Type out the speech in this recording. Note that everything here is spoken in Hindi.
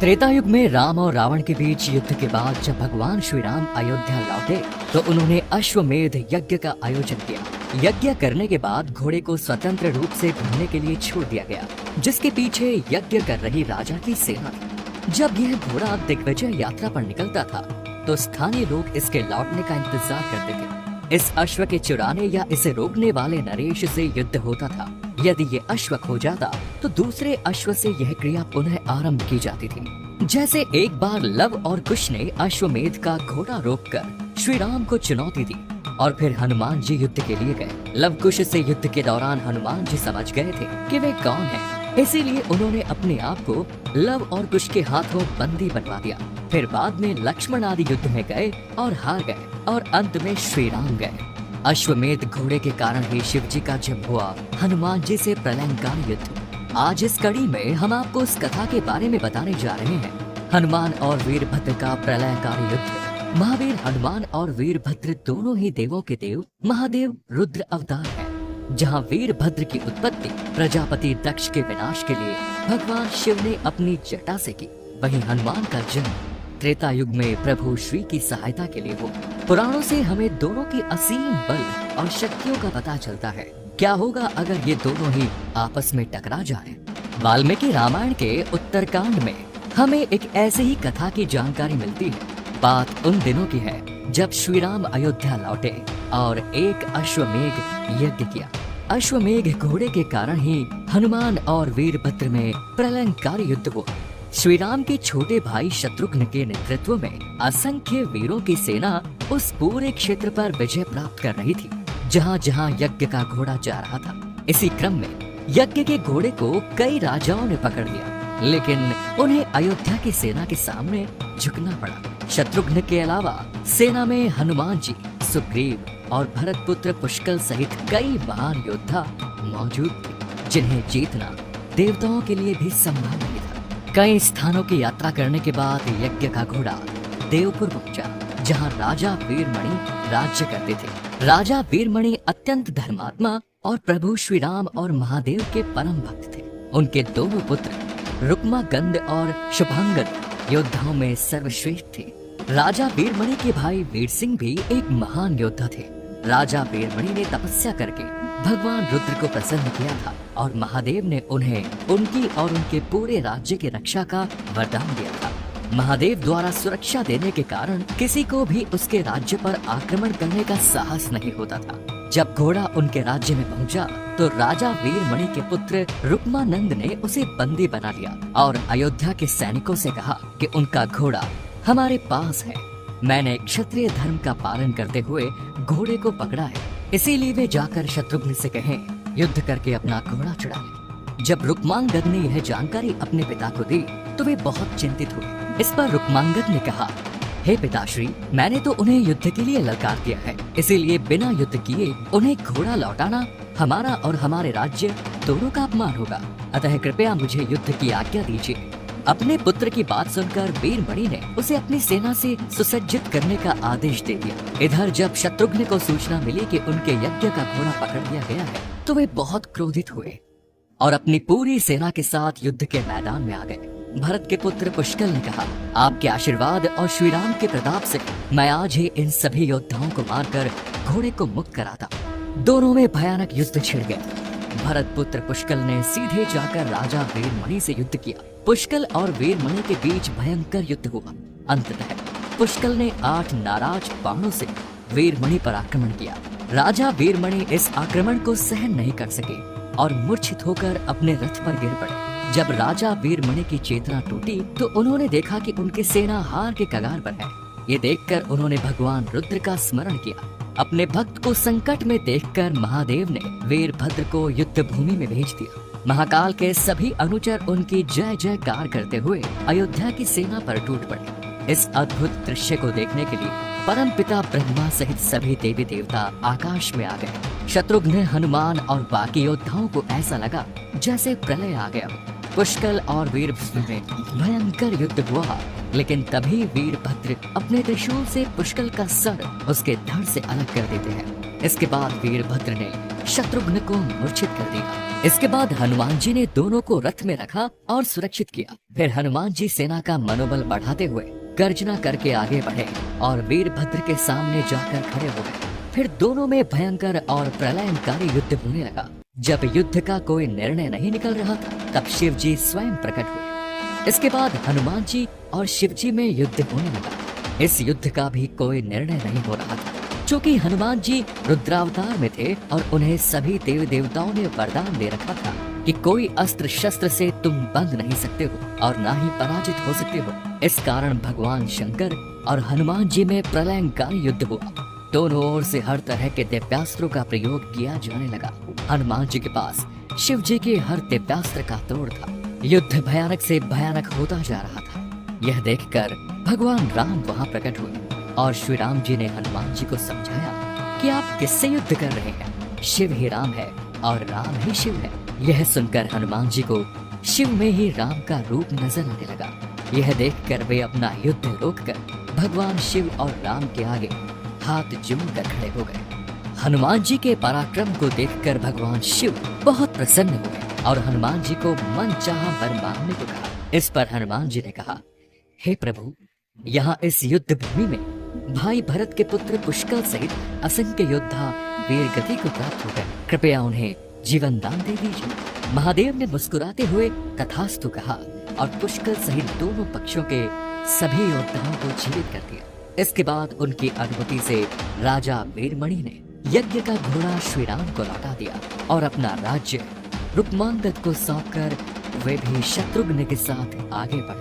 त्रेता युग में राम और रावण के बीच युद्ध के बाद जब भगवान श्री राम अयोध्या लौटे तो उन्होंने अश्वमेध यज्ञ का आयोजन किया। यज्ञ करने के बाद घोड़े को स्वतंत्र रूप से घूमने के लिए छोड़ दिया गया, जिसके पीछे यज्ञ कर रही राजा की सेना थी। जब यह घोड़ा दिग्विजय यात्रा पर निकलता था तो स्थानीय लोग इसके लौटने का इंतजार करते थे। इस अश्व के चुराने या इसे रोकने वाले नरेश से युद्ध होता था। यदि ये अश्व खो जाता तो दूसरे अश्व से यह क्रिया पुनः आरंभ की जाती थी। जैसे एक बार लव और कुश ने अश्वमेध का घोड़ा रोककर श्री राम को चुनौती दी और फिर हनुमान जी युद्ध के लिए गए। लव कुश से युद्ध के दौरान हनुमान जी समझ गए थे कि वे कौन हैं, इसीलिए उन्होंने अपने आप को लव और कुश के हाथों बंदी बनवा दिया। फिर बाद में लक्ष्मण आदि युद्ध में गए और हार गए और अंत में श्री राम गए। अश्वमेध घोड़े के कारण ही शिव जी का जब हुआ हनुमान जी से प्रलयंकारी युद्ध। आज इस कड़ी में हम आपको उस कथा के बारे में बताने जा रहे हैं, हनुमान और वीरभद्र का प्रलयंकारी युद्ध। महावीर हनुमान और वीरभद्र दोनों ही देवों के देव महादेव रुद्र अवतार हैं। जहां वीरभद्र की उत्पत्ति प्रजापति दक्ष के विनाश के लिए भगवान शिव ने अपनी जटा से की, वहीं हनुमान का जन्म त्रेता युग में प्रभु श्री की सहायता के लिए हुआ। पुराणों से हमें दोनों की असीम बल और शक्तियों का पता चलता है। क्या होगा अगर ये दोनों ही आपस में टकरा जाएं? वाल्मीकि रामायण के उत्तरकांड में हमें एक ऐसे ही कथा की जानकारी मिलती है। बात उन दिनों की है जब श्री राम अयोध्या लौटे और एक अश्वमेध यज्ञ किया। अश्वमेध घोड़े के कारण ही हनुमान और वीरभद्र में प्रलयंकारी युद्ध हुआ। श्री राम के छोटे भाई शत्रुघ्न के नेतृत्व में असंख्य वीरों की सेना उस पूरे क्षेत्र पर विजय प्राप्त कर रही थी जहां जहां यज्ञ का घोड़ा जा रहा था। इसी क्रम में यज्ञ के घोड़े को कई राजाओं ने पकड़ लिया, लेकिन उन्हें अयोध्या की सेना के सामने झुकना पड़ा। शत्रुघ्न के अलावा सेना में हनुमान जी, सुग्रीव और भरत पुत्र पुष्कल सहित कई महान योद्धा मौजूद थे, जिन्हें जीतना देवताओं के लिए भी संभव नहीं था। कई स्थानों की यात्रा करने के बाद यज्ञ का घोड़ा देवपुर पहुंचा, जहां राजा वीरमणि राज्य करते थे। राजा वीरमणि अत्यंत धर्मात्मा और प्रभु श्री राम और महादेव के परम भक्त थे। उनके दोनों पुत्र रुक्मागंध और शुभांगद योद्धाओं में सर्वश्रेष्ठ थे। राजा वीरमणि के भाई वीर सिंह भी एक महान योद्धा थे। राजा वीरमणि ने तपस्या करके भगवान रुद्र को प्रसन्न किया था और महादेव ने उन्हें उनकी और उनके पूरे राज्य की रक्षा का वरदान दिया था। महादेव द्वारा सुरक्षा देने के कारण किसी को भी उसके राज्य पर आक्रमण करने का साहस नहीं होता था। जब घोड़ा उनके राज्य में पहुंचा तो राजा वीरमणि के पुत्र रुक्मानंद ने उसे बंदी बना लिया और अयोध्या के सैनिकों से कहा कि उनका घोड़ा हमारे पास है। मैंने क्षत्रिय धर्म का पालन करते हुए घोड़े को पकड़ा है, इसीलिए वे जाकर शत्रुघ्न से कहें युद्ध करके अपना घोड़ा छुड़ा ले। जब रुक्मांगद ने यह जानकारी अपने पिता को दी तो वे बहुत चिंतित हुए। इस पर रुक्मांगद ने कहा, हे पिताश्री, मैंने तो उन्हें युद्ध के लिए ललकार दिया है, इसीलिए बिना युद्ध किए उन्हें घोड़ा लौटाना हमारा और हमारे राज्य दोनों का अपमान होगा। अतः कृपया मुझे युद्ध की आज्ञा दीजिए। अपने पुत्र की बात सुनकर वीरमणि ने उसे अपनी सेना से सुसज्जित करने का आदेश दे दिया। इधर जब शत्रुघ्न को सूचना मिली कि उनके यज्ञ का घोड़ा पकड़ लिया गया है तो वे बहुत क्रोधित हुए और अपनी पूरी सेना के साथ युद्ध के मैदान में आ गए। भरत के पुत्र पुष्कल ने कहा, आपके आशीर्वाद और श्री राम के प्रताप से मैं आज ही इन सभी योद्धाओं को मारकर घोड़े को मुक्त कराता। दोनों में भयानक युद्ध छिड़ गया। भरत पुत्र पुष्कल ने सीधे जाकर राजा वीरमणि से युद्ध किया। पुष्कल और वीरमणि के बीच भयंकर युद्ध हुआ। अंततः पुष्कल ने 8 नाराज बाणों से वीरमणि पर आक्रमण किया। राजा वीरमणि इस आक्रमण को सहन नहीं कर सके और मूर्छित होकर अपने रथ पर गिर पड़े। जब राजा वीरमणि की चेतना टूटी तो उन्होंने देखा कि उनकी सेना हार के कगार पर है। ये देखकर उन्होंने भगवान रुद्र का स्मरण किया। अपने भक्त को संकट में देखकर महादेव ने वीरभद्र को युद्ध भूमि में भेज दिया। महाकाल के सभी अनुचर उनकी जय जयकार करते हुए अयोध्या की सेना पर टूट पड़े। इस अद्भुत दृश्य को देखने के लिए परम पिता ब्रह्मा सहित सभी देवी देवता आकाश में आ गए। शत्रुघ्न, हनुमान और बाकी योद्धाओं को ऐसा लगा जैसे प्रलय आ गया। पुष्कल और वीरभद्र में भयंकर युद्ध हुआ, लेकिन तभी वीरभद्र अपने त्रिशूल से पुष्कल का सर उसके धड़ से अलग कर देते हैं। इसके बाद वीरभद्र ने शत्रुघ्न को मूर्छित कर दिया। इसके बाद हनुमान जी ने दोनों को रथ में रखा और सुरक्षित किया। फिर हनुमान जी सेना का मनोबल बढ़ाते हुए गर्जना करके आगे बढ़े और वीरभद्र के सामने जाकर खड़े हो गए। फिर दोनों में भयंकर और प्रलयंकारी युद्ध होने लगा। जब युद्ध का कोई निर्णय नहीं निकल रहा था, तब शिव जी स्वयं प्रकट हुए। इसके बाद हनुमान जी और शिव जी में युद्ध होने लगा। इस युद्ध का भी कोई निर्णय नहीं हो रहा था, क्योंकि हनुमान जी रुद्रावतार में थे और उन्हें सभी देव देवताओं ने वरदान दे रखा था कि कोई अस्त्र शस्त्र से तुम बंध नहीं सकते हो और ना ही पराजित हो सकते हो। इस कारण भगवान शंकर और हनुमान जी में प्रलयंकारी युद्ध हुआ। दोनों ओर से हर तरह के दिव्यास्त्रों का प्रयोग किया जाने लगा। हनुमान जी के पास शिव जी के हर दिव्यास्त्र का तोड़ था। युद्ध भयानक से भयानक होता जा रहा था। यह देखकर भगवान राम वहां प्रकट हुए और श्री राम जी ने हनुमान जी को समझाया कि आप किससे युद्ध कर रहे हैं। शिव ही राम है और राम ही शिव है। यह सुनकर हनुमान जी को शिव में ही राम का रूप नजर आने लगा। यह देखकर वे अपना युद्ध रोककर भगवान शिव और राम के आगे हाथ जोड़ कर खड़े हो गए। हनुमान जी के पराक्रम को देखकर भगवान शिव बहुत प्रसन्न हुए और हनुमान जी को मन चाहा वर मांगने को कहा। इस पर हनुमान जी ने कहा, हे प्रभु, यहाँ इस युद्ध भूमि में भाई भरत के पुत्र पुष्कर सहित असंख्य योद्धा वीर गति को प्राप्त हो गए। कृपया उन्हें जीवन दान दे दीजिए। महादेव ने मुस्कुराते हुए तथास्तु कहा और पुष्कर सहित दोनों पक्षों के सभी योद्धाओं को जीवित कर दिया। इसके बाद उनकी अनुमति से राजा वीरमणि ने यज्ञ का घोड़ा श्री राम को लौटा दिया और अपना राज्य रुक्मांगद को सौंपकर वे भी शत्रुघ्न के साथ आगे बढ़े।